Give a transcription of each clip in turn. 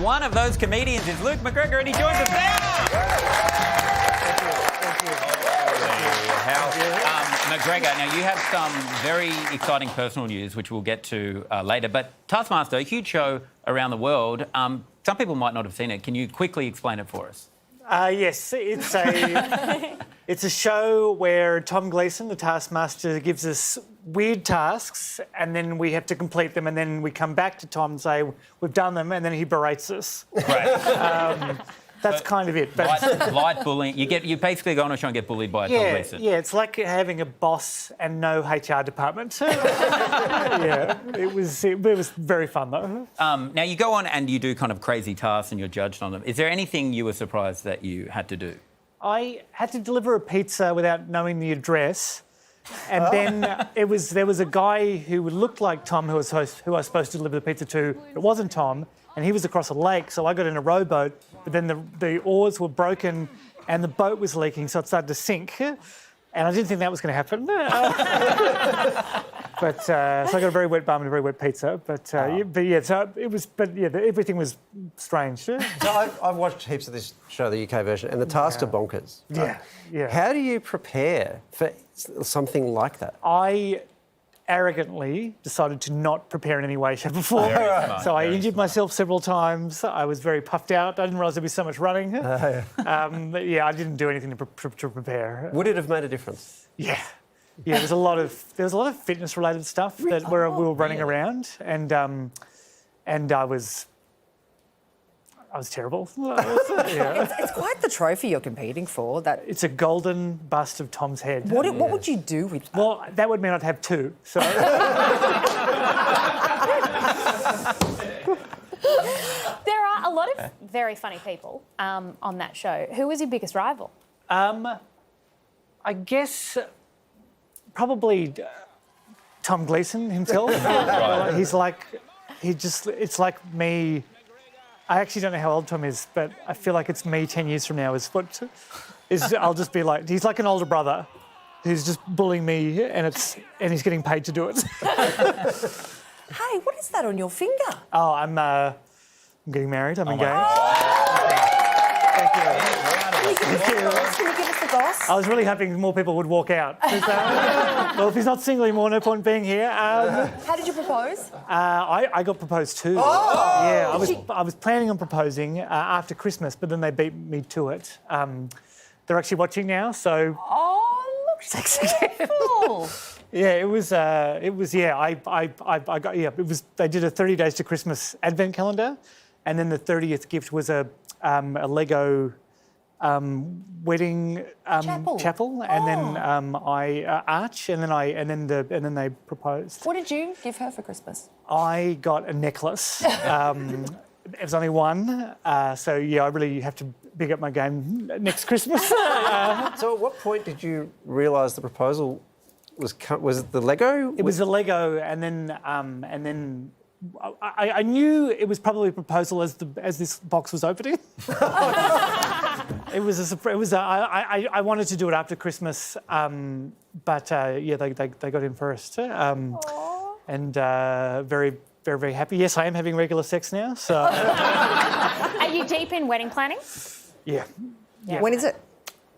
one of those comedians is Luke McGregor, and he joins us now. McGregor, now you have some very exciting personal news, which we'll get to later, but Taskmaster, a huge show around the world. Some people might not have seen it. Can you quickly explain it for us? Yes, it's a show where Tom Gleeson, the Taskmaster, gives us weird tasks and then we have to complete them, and then we come back to Tom and say, we've done them, and then he berates us. Right. That's kind of it. But light bullying. You basically go on a show and get bullied by Tom Gleeson. Yeah, it's like having a boss and no HR department. Yeah, it was very fun though. Now you go on and you do kind of crazy tasks and you're judged on them. Is there anything you were surprised that you had to do? I had to deliver a pizza without knowing the address. And then there was a guy who looked like Tom who I was supposed to deliver the pizza to. It wasn't Tom, and he was across a lake, so I got in a rowboat, but then the oars were broken and the boat was leaking, so it started to sink. And I didn't think that was going to happen. So I got a very wet bum and a very wet pizza. Everything was strange. So I've watched heaps of this show, the UK version, and the tasks are bonkers. Right? Yeah. How do you prepare for something like that? I arrogantly decided to not prepare in any way, shape or form. So I injured myself several times. I was very puffed out. I didn't realise there'd be so much running. But I didn't do anything to prepare. Would it have made a difference? Yeah. Yeah, there was a lot of fitness-related stuff where we were running around, and I was terrible. It's quite the trophy you're competing for. It's a golden bust of Tom's head. What would you do with that? Well, that would mean I'd have two. So. There are a lot of very funny people on that show. Who was your biggest rival? I guess probably Tom Gleeson himself. It's like me. I actually don't know how old Tom is, but I feel like it's me 10 years from now. I'll just be like, he's like an older brother who's just bullying me, and he's getting paid to do it. Hey, what is that on your finger? Oh, I'm getting married. I'm engaged. Thank you. Can you give us the goss? I was really hoping more people would walk out. Well, if he's not single anymore, no point being here. How did you propose? I got proposed to. Oh! Yeah, I was planning on proposing after Christmas, but then they beat me to it. They're actually watching now, so. Oh, look, sexy. beautiful. Yeah, it was. They did a 30 days to Christmas advent calendar, and then the 30th gift was a Lego. Wedding chapel, and then arch, and then they proposed. What did you give her for Christmas? I got a necklace. It was only one, so I really have to big up my game next Christmas. So, at what point did you realise the proposal was it the Lego? It was the Lego, and then I knew it was probably a proposal as this box was opening. I wanted to do it after Christmas, but they got in first, and very, very, very happy. Yes, I am having regular sex now. So. Are you deep in wedding planning? Yeah. When is it?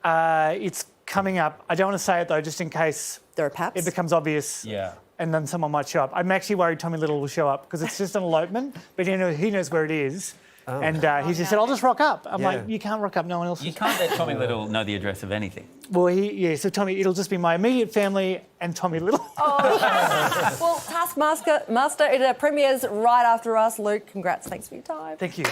It's coming up. I don't want to say it though, just in case There are paps? it becomes obvious. Yeah. And then someone might show up. I'm actually worried Tommy Little will show up because it's just an elopement, but he knows where it is. Oh. And he just said, I'll just rock up. I'm like, you can't rock up, no one else. You can't let Tommy Little know the address of anything. Well, so Tommy, it'll just be my immediate family and Tommy Little. Oh. Well, Taskmaster, it premieres right after us. Luke, congrats. Thanks for your time. Thank you.